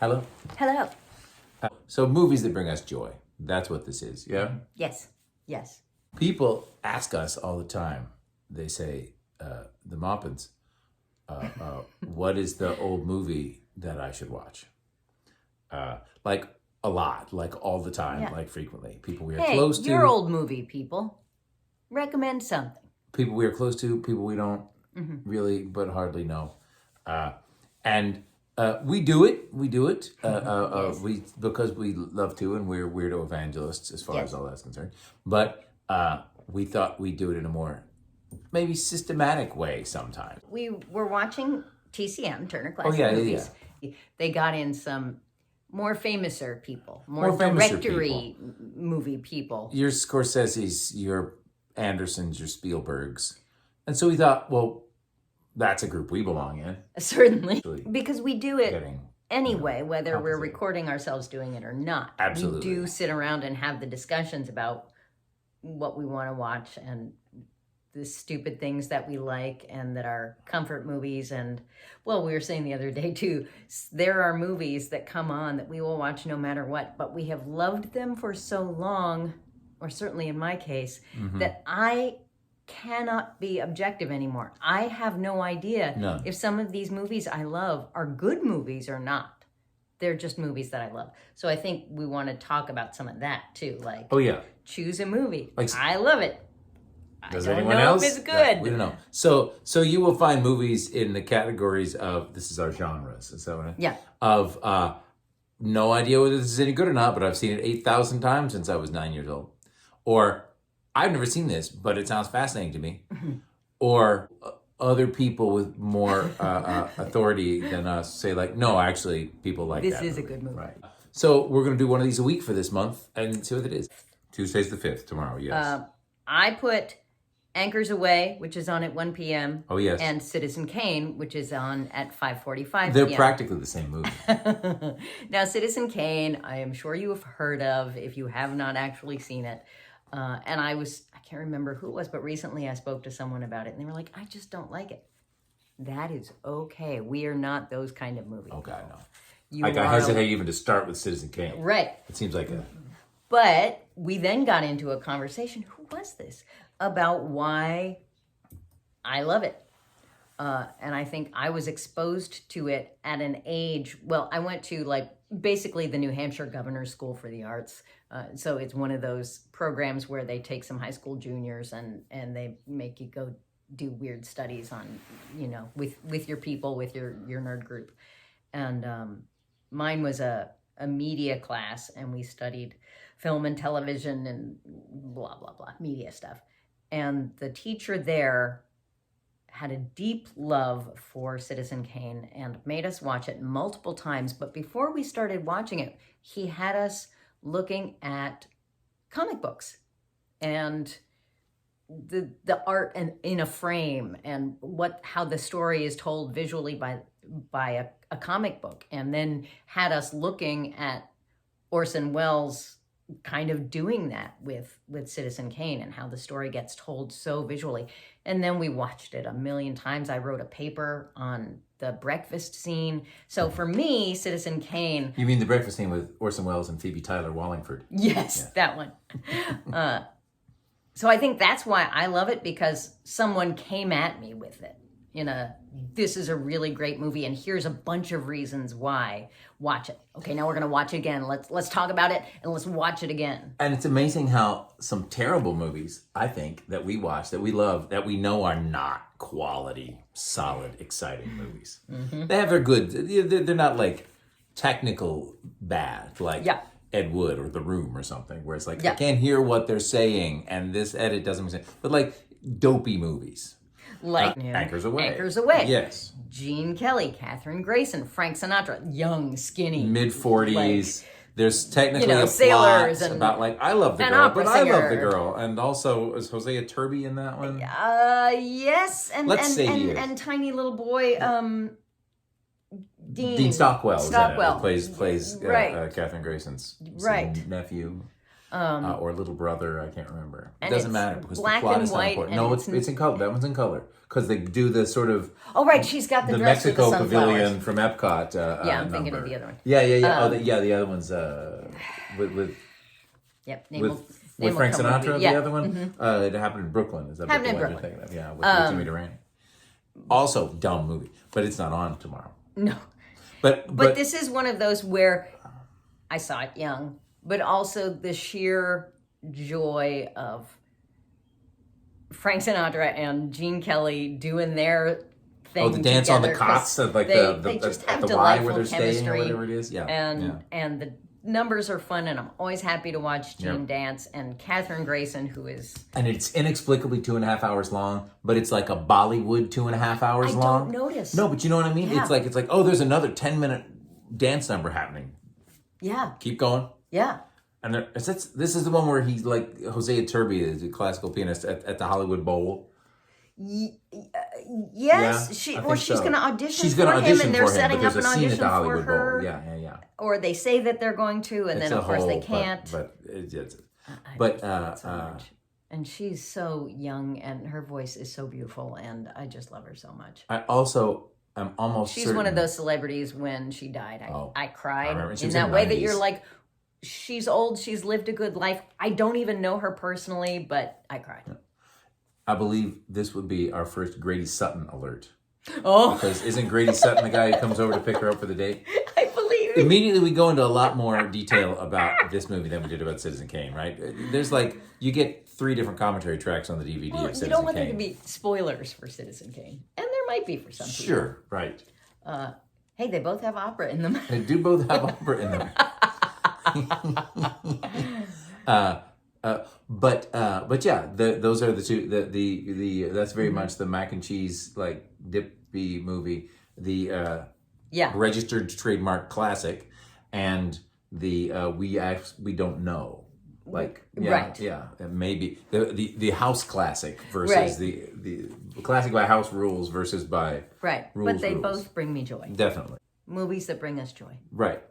Hello? Hello. So movies that bring us joy. That's what this is, yeah? Yes. Yes. People ask us all the time. They say, the Moppins, what is the old movie that I should watch? Like a lot, like all the time, Yeah. like frequently. People we are Hey, close to. your old movie, people. Recommend something. People we are close to, people we don't really but hardly know. And we do it. We do it. Yes. We because we love to, and we're weirdo evangelists as far Yes. as all that's concerned. But we thought we'd do it in a more maybe systematic way sometime. We were watching TCM, Turner Classic yeah, Movies. They got in some more famouser people, more famouser directory movie people. Your Scorsese's, your Andersons, your Spielbergs, and so we thought, well, that's a group we belong in. Certainly. Actually, Because we do it Getting anyway, whether we're compensated. recording ourselves doing it or not. Absolutely. We do sit around and have the discussions about what we want to watch and the stupid things that we like and that are comfort movies. And, well, we were saying the other day, too, there are movies that come on that we will watch no matter what, but we have loved them for so long, or certainly in my case, that I cannot be objective anymore. I have no idea None. if some of these movies I love are good movies or not. They're just movies that I love. So I think we want to talk about some of that too. Like, Oh yeah. choose a movie. Like- I love it. Does I don't anyone know else? if it's good. We don't know. So you will find movies in the categories of, this is our genres. Is that what I? Yeah. Of no idea whether this is any good or not, but I've seen it 8,000 times since I was 9 years old. Or I've never seen this, but it sounds fascinating to me. Or other people with more authority than us say like, no, actually, people like This that. is a good movie. Right. So we're going to do one of these a week for this month and see what it is. Tuesday's the 5th, tomorrow, yes. I put Anchors Away, which is on at 1 p.m. Oh, yes. And Citizen Kane, which is on at 5:45 They're p.m. practically the same movie. Now, Citizen Kane, I am sure you have heard of if you have not actually seen it. And I can't remember who it was, but recently I spoke to someone about it and they were like, I just don't like it. That is okay. We are not those kind of movies. Oh, God, no. You I are- hesitate even to start with Citizen Kane. Right. It seems like a... But we then got into a conversation, who was this, about why I love it. And I think I was exposed to it at an age, well, I went to like basically the New Hampshire Governor's School for the Arts. So it's one of those programs where they take some high school juniors and they make you go do weird studies on, with your people, with your nerd group. And mine was a media class, and we studied film and television and blah, blah, blah, media stuff. And the teacher there had a deep love for Citizen Kane and made us watch it multiple times. But before we started watching it, he had us looking at comic books and the art and in a frame and how the story is told visually by a comic book, and then had us looking at Orson Welles kind of doing that with Citizen Kane and how the story gets told so visually. And then we watched it a million times. I wrote a paper on the breakfast scene. So for me, Citizen Kane... You mean the breakfast scene with Orson Welles and Phoebe Tyler-Wallingford? Yes, that one. So I think that's why I love it, because someone came at me with it. This is a really great movie, and here's a bunch of reasons why. Watch it. Okay, now we're gonna watch it again. Let's talk about it and let's watch it again. And it's amazing how some terrible movies, I think, that we watch, that we love, that we know are not quality, solid, exciting movies. They have their good, they're not like technical bad, like Ed Wood or The Room or something, where it's like, I can't hear what they're saying and this edit doesn't make sense. But like dopey movies. Like Anchors Away. Anchors Away. Yes. Gene Kelly, Katherine Grayson, Frank Sinatra, young, skinny. Mid-40s. There's technically a sailors plot and about like, I love the an girl, opera but I love the singer. girl. And also, is Hosea Turby in that one? Yes, and Let's say he is. and tiny little boy, Dean Stockwell. Is in it, Stockwell who plays right. Katherine Grayson's Right. nephew. or Little Brother. I can't remember. It and doesn't it's matter because black the plot and is not white, important. and No, it's in color. That one's in color because they do the sort of Oh, right. She's got the the dress Mexico with the sunflowers. Pavilion from Epcot. Yeah, I'm thinking of number. the other one. Yeah. The other one's with Yep. Name with will with Frank come with Sinatra. me. Yeah. The other one, it happened in Brooklyn. Is that Happened the in one you're Brooklyn. thinking of? Yeah, with Jimmy Durante. Also, dumb movie, but it's not on tomorrow. No. But But this is one of those where I saw it young, but also the sheer joy of Frank Sinatra and Gene Kelly doing their thing. the dance on the together, 'cause cots of like they just have at the Y where delightful they're staying or chemistry, whatever it is. Yeah, and the numbers are fun, and I'm always happy to watch Gene Yeah. dance, and Katherine Grayson, who is and it's inexplicably 2.5 hours long, but it's like a Bollywood 2.5 hours I long. don't notice. No, but you know what I mean. Yeah. It's like oh, there's another 10-minute dance number happening. yeah, Keep going. yeah. And this is the one where he's like Jose Iturbi, is a classical pianist at the Hollywood Bowl. Yes, Yeah, she's I think going to so. audition She's for going to him, audition and they're for him, but setting there's up a an scene at audition the for Hollywood her. Bowl. Yeah. Or they say that they're going to, and It's then a of course they whole- can't. But it's I but love it so much. And she's so young, and her voice is so beautiful, and I just love her so much. I also am almost She's certain one of those celebrities. When she died, I cried remember. She in was that in way the that you're 90s. like, she's old, she's lived a good life. I don't even know her personally, but I cried. I believe this would be our first Grady Sutton alert. Oh, Because isn't Grady Sutton the guy who comes over to pick her up for the date? I believe it. Immediately we go into a lot more detail about this movie than we did about Citizen Kane, right? There's like, you get 3 different commentary tracks on the DVD Well, of Citizen you don't want Kane. there to be spoilers for Citizen Kane, and there might be for some people. Sure, right. Hey, they both have opera in them. They do both have opera in them. But yeah, those are the two. The that's very much the mac and cheese like dippy movie. The Yeah, registered trademark classic, and the we don't know. Like Right. maybe the house classic versus Right. the classic by house rules versus by right. rules, But they rules. both bring me joy. Definitely Movies that bring us joy. right.